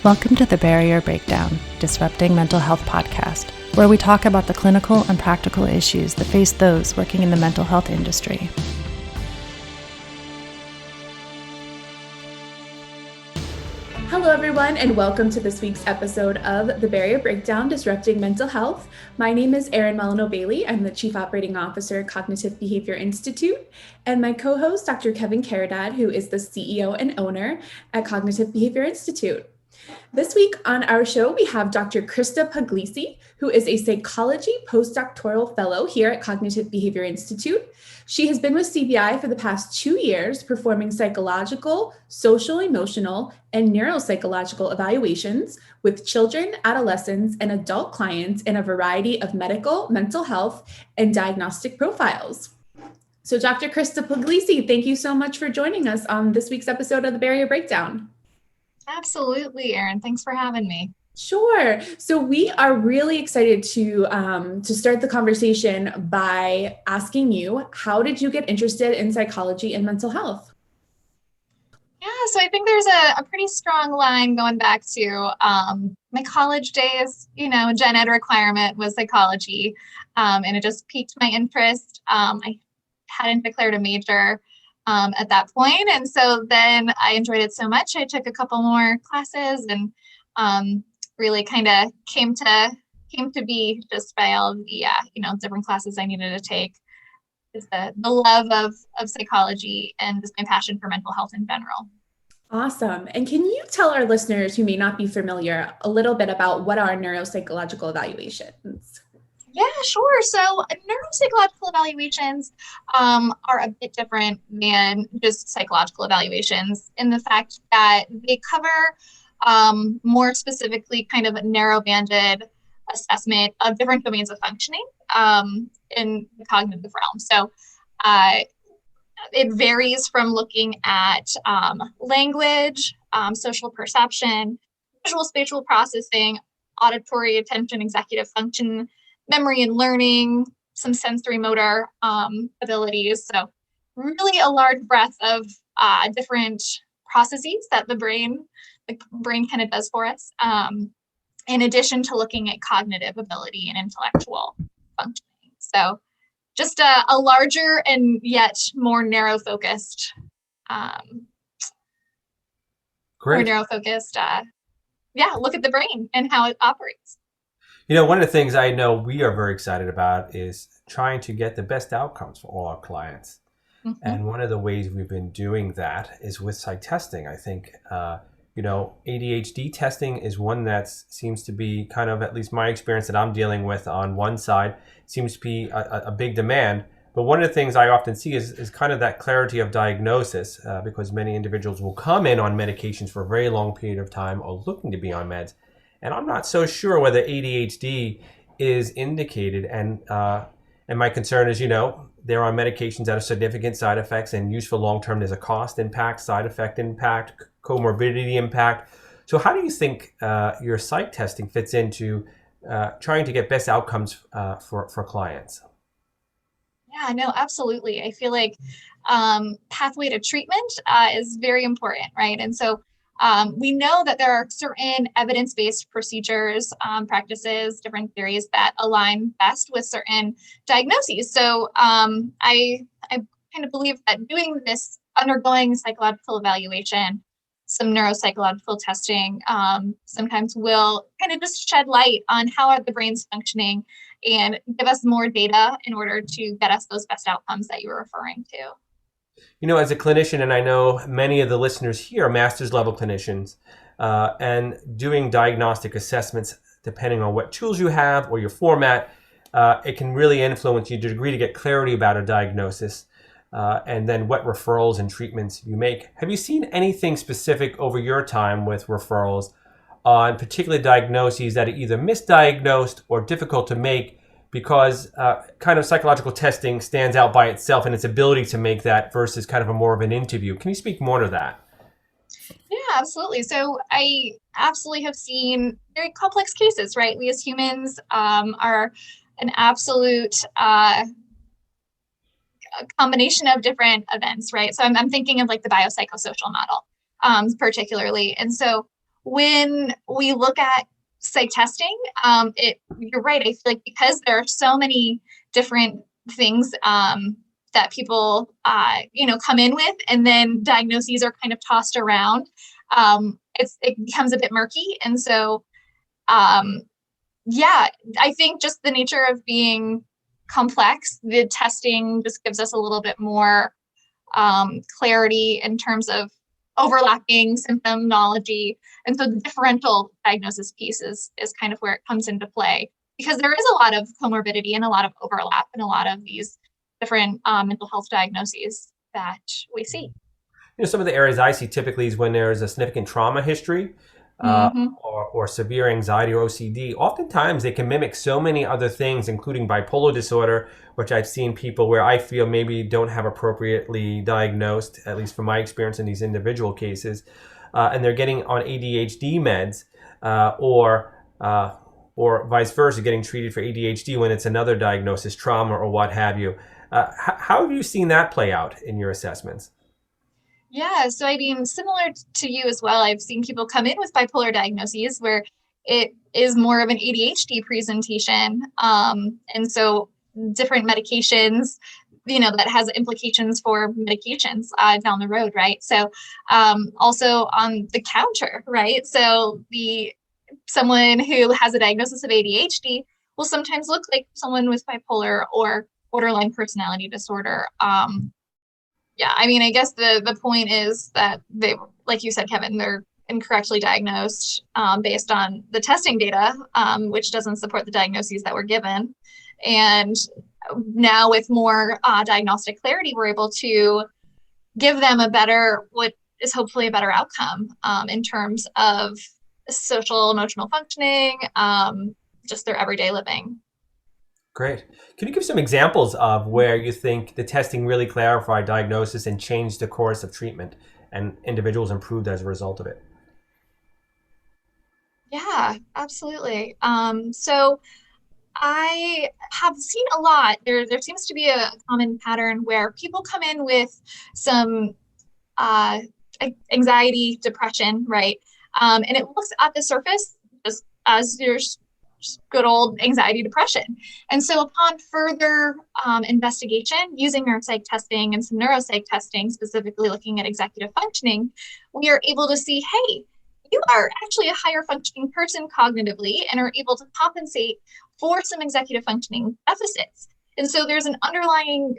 Welcome to the Barrier Breakdown, Disrupting Mental Health podcast, where we talk about the clinical and practical issues that face those working in the mental health industry. Hello, everyone, and welcome to this week's episode of The Barrier Breakdown, Disrupting Mental Health. My name is Erin Molyneux-Bailey. I'm the Chief Operating Officer at Cognitive Behavior Institute, and my co-host, Dr. Kevin Caradad, who is the CEO and owner at Cognitive Behavior Institute. This week on our show, we have Dr. Krista Pugliesi, who is a psychology postdoctoral fellow here at Cognitive Behavior Institute. She has been with CBI for the past 2 years, performing psychological, social, emotional, and neuropsychological evaluations with children, adolescents, and adult clients in a variety of medical, mental health, and diagnostic profiles. So Dr. Krista Pugliesi, thank you so much for joining us on this week's episode of The Barrier Breakdown. Absolutely, Erin. Thanks for having me. Sure. So we are really excited to start the conversation by asking you, how did you get interested in psychology and mental health? Yeah, so I think there's a pretty strong line going back to my college days. You know, gen ed requirement was psychology, and it just piqued my interest. I hadn't declared a major at that point, and so then I enjoyed it so much. I took a couple more classes and really kind of came to be just by all the different classes I needed to take. Is the love of psychology and just my passion for mental health in general. Awesome. And can you tell our listeners who may not be familiar a little bit about what are neuropsychological evaluations? Yeah, sure. So neuropsychological evaluations are a bit different than just psychological evaluations in the fact that they cover more specifically kind of a narrow-banded assessment of different domains of functioning in the cognitive realm. So it varies from looking at language, social perception, visual spatial processing, auditory, attention, executive function, memory and learning, some sensory motor abilities. So really a large breadth of different processes that the brain kind of does for us, in addition to looking at cognitive ability and intellectual functioning. So just a larger and yet more narrow focused, look at the brain and how it operates. You know, one of the things I know we are very excited about is trying to get the best outcomes for all our clients. Mm-hmm. And one of the ways we've been doing that is with psych testing. I think, ADHD testing is one that seems to be kind of, at least my experience that I'm dealing with on one side, seems to be a big demand. But one of the things I often see is kind of that clarity of diagnosis, because many individuals will come in on medications for a very long period of time or looking to be on meds. And I'm not so sure whether ADHD is indicated. And my concern is, there are medications that have significant side effects and used for long-term. There's a cost impact, side effect impact, comorbidity impact. So how do you think your psych testing fits into trying to get best outcomes for clients? Yeah, no, absolutely. I feel like pathway to treatment is very important, right? And so we know that there are certain evidence-based procedures, practices, different theories that align best with certain diagnoses. So I kind of believe that undergoing psychological evaluation, some neuropsychological testing, sometimes will kind of just shed light on how are the brains functioning and give us more data in order to get us those best outcomes that you were referring to. As a clinician, and I know many of the listeners here are master's level clinicians, and doing diagnostic assessments, depending on what tools you have or your format, it can really influence you to a degree to get clarity about a diagnosis, and then what referrals and treatments you make. Have you seen anything specific over your time with referrals on particular diagnoses that are either misdiagnosed or difficult to make because kind of psychological testing stands out by itself and its ability to make that versus kind of a more of an interview? Can you speak more to that? Yeah, absolutely. So I absolutely have seen very complex cases, right? We as humans are an absolute combination of different events, right? So I'm thinking of like the biopsychosocial model particularly. And so when we look at psych testing, you're right. I feel like because there are so many different things that people, come in with, and then diagnoses are kind of tossed around, it becomes a bit murky. And so, I think just the nature of being complex, the testing just gives us a little bit more clarity in terms of overlapping symptomology. And so the differential diagnosis piece is kind of where it comes into play, because there is a lot of comorbidity and a lot of overlap in a lot of these different mental health diagnoses that we see. Some of the areas I see typically is when there's a significant trauma history, or severe anxiety or OCD. Oftentimes they can mimic so many other things, including bipolar disorder, which I've seen people where I feel maybe don't have appropriately diagnosed, at least from my experience in these individual cases, and they're getting on ADHD meds, or vice versa, getting treated for ADHD when it's another diagnosis, trauma or what have you. How have you seen that play out in your assessments? Yeah, so I mean, similar to you as well, I've seen people come in with bipolar diagnoses where it is more of an ADHD presentation. And so different medications, that has implications for medications down the road, right? So also on the counter, right? So someone who has a diagnosis of ADHD will sometimes look like someone with bipolar or borderline personality disorder. I guess the point is that they, like you said, Kevin, they're incorrectly diagnosed based on the testing data, which doesn't support the diagnoses that were given. And now with more diagnostic clarity, we're able to give them what is hopefully a better outcome in terms of social emotional functioning, just their everyday living. Great. Can you give some examples of where you think the testing really clarified diagnosis and changed the course of treatment and individuals improved as a result of it? Yeah, absolutely. So I have seen a lot. There seems to be a common pattern where people come in with some anxiety, depression, right? And it looks at the surface just as your good old anxiety, depression. And so upon further investigation using our psych testing and some neuropsych testing, specifically looking at executive functioning, we are able to see, hey, you are actually a higher functioning person cognitively and are able to compensate for some executive functioning deficits. And so there's an underlying,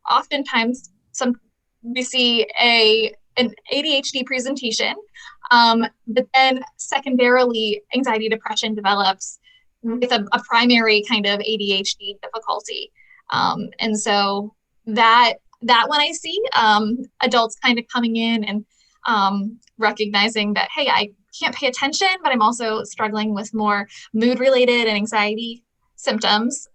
oftentimes we see an ADHD presentation, but then secondarily anxiety depression develops with a primary kind of ADHD difficulty. And so that when I see adults kind of coming in and recognizing that, hey, I can't pay attention, but I'm also struggling with more mood related and anxiety symptoms.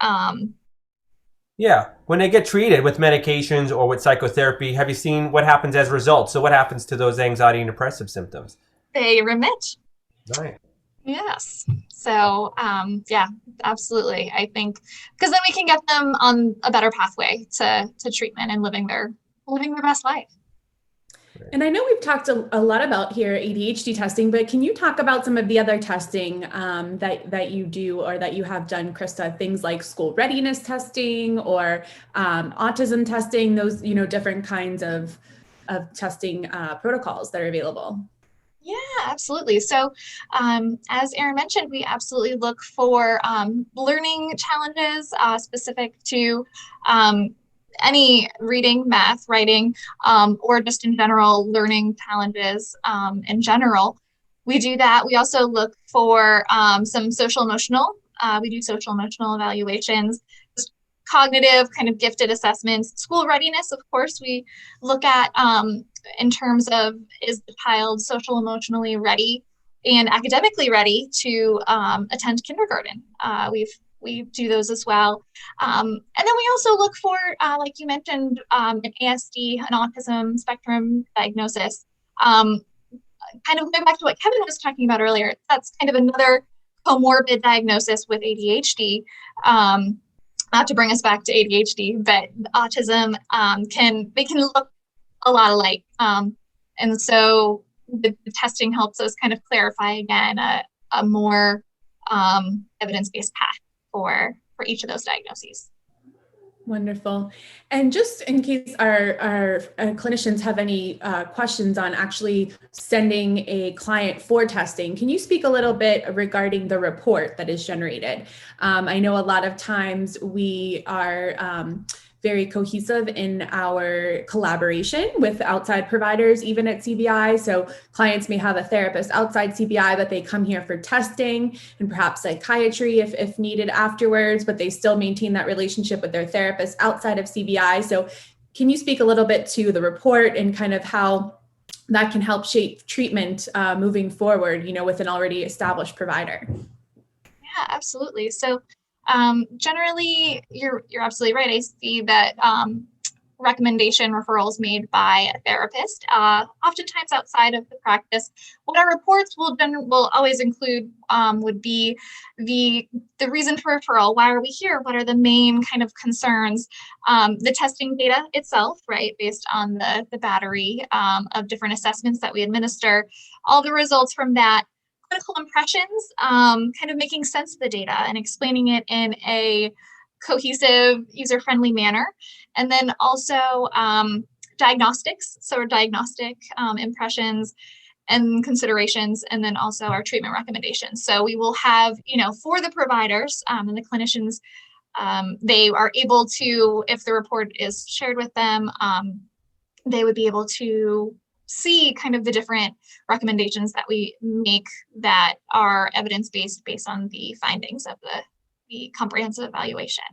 Yeah, when they get treated with medications or with psychotherapy, have you seen what happens as a result? So what happens to those anxiety and depressive symptoms? They remit. Right. Yes. So, absolutely. I think because then we can get them on a better pathway to treatment and living their best life. And I know we've talked a lot about here ADHD testing, but can you talk about some of the other testing that you do or that you have done, Krista? Things like school readiness testing or autism testing, those different kinds of testing protocols that are available. Yeah, absolutely. So as Erin mentioned, we absolutely look for learning challenges specific to any reading, math, writing, or just in general learning challenges in general. We do that. We also look for some social emotional. We do social emotional evaluations, cognitive kind of gifted assessments, school readiness. Of course, we look at in terms of, is the child social emotionally ready and academically ready to attend kindergarten. We do those as well. And then we also look for, like you mentioned, an ASD, an autism spectrum diagnosis. Kind of going back to what Kevin was talking about earlier, that's kind of another comorbid diagnosis with ADHD. Not to bring us back to ADHD, but autism can look a lot alike. And so the testing helps us kind of clarify again a more evidence-based path for each of those diagnoses. Wonderful. And just in case our clinicians have any questions on actually sending a client for testing, can you speak a little bit regarding the report that is generated? I know a lot of times we are very cohesive in our collaboration with outside providers, even at CBI. So clients may have a therapist outside CBI, but they come here for testing and perhaps psychiatry if needed afterwards, but they still maintain that relationship with their therapist outside of CBI. So can you speak a little bit to the report and kind of how that can help shape treatment moving forward, with an already established provider? Yeah, absolutely. So generally, you're absolutely right. I see that recommendation referrals made by a therapist, oftentimes outside of the practice. What our reports will always include would be the reason for referral. Why are we here? What are the main kind of concerns? The testing data itself, right, based on the battery of different assessments that we administer, all the results from that. Clinical impressions, kind of making sense of the data and explaining it in a cohesive, user-friendly manner. And then also diagnostics, so diagnostic impressions and considerations, and then also our treatment recommendations. So we will have, for the providers and the clinicians, they are able to, if the report is shared with them, they would be able to see kind of the different recommendations that we make that are evidence-based based on the findings of the comprehensive evaluation.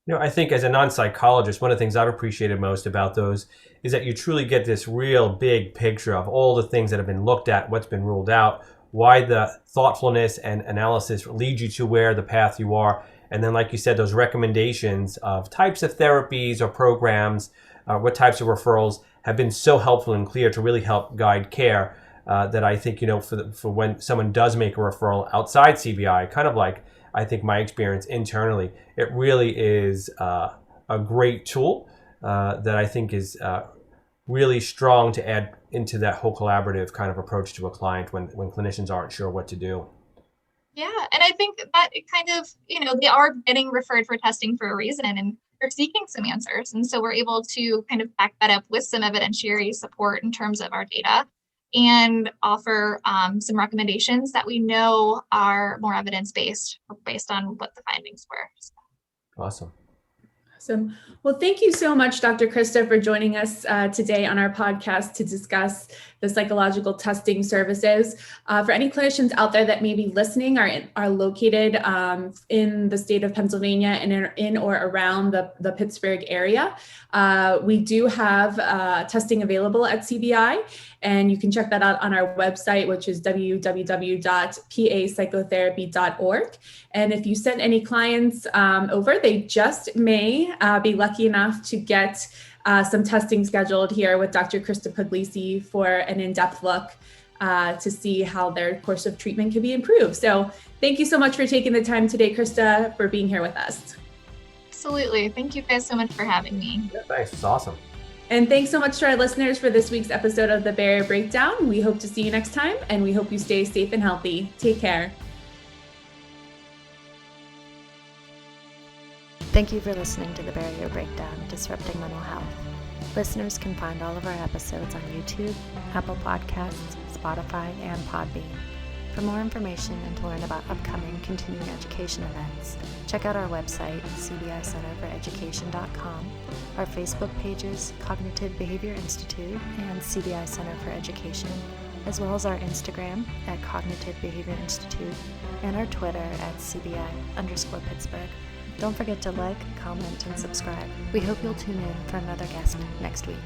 I think as a non-psychologist, one of the things I've appreciated most about those is that you truly get this real big picture of all the things that have been looked at, what's been ruled out, why the thoughtfulness and analysis lead you to where the path you are. And then, like you said, those recommendations of types of therapies or programs, what types of referrals have been so helpful and clear to really help guide care that I think, for when someone does make a referral outside CBI, kind of like I think my experience internally, it really is a great tool that I think is really strong to add into that whole collaborative kind of approach to a client when clinicians aren't sure what to do. Yeah, and I think that it kind of, they are getting referred for testing for a reason, and they're seeking some answers. And so we're able to kind of back that up with some evidentiary support in terms of our data and offer some recommendations that we know are more evidence-based based on what the findings were. Awesome. Awesome. Well, thank you so much, Dr. Krista, for joining us today on our podcast to discuss the psychological testing services. For any clinicians out there that may be listening are located in the state of Pennsylvania and in or around the Pittsburgh area, we do have testing available at CBI, and you can check that out on our website, which is www.papsychotherapy.org. And if you send any clients over, they just may be lucky enough to get some testing scheduled here with Dr. Krista Pugliesi for an in-depth look to see how their course of treatment can be improved. So thank you so much for taking the time today, Krista, for being here with us. Absolutely. Thank you guys so much for having me. Yeah, thanks. It's awesome. And thanks so much to our listeners for this week's episode of The Barrier Breakdown. We hope to see you next time, and we hope you stay safe and healthy. Take care. Thank you for listening to The Barrier Breakdown, Disrupting Mental Health. Listeners can find all of our episodes on YouTube, Apple Podcasts, Spotify, and Podbean. For more information and to learn about upcoming continuing education events, check out our website, cbicenterforeducation.com, our Facebook pages, Cognitive Behavior Institute and CBI Center for Education, as well as our Instagram at Cognitive Behavior Institute and our Twitter at CBI_Pittsburgh. Don't forget to like, comment, and subscribe. We hope you'll tune in for another guest next week.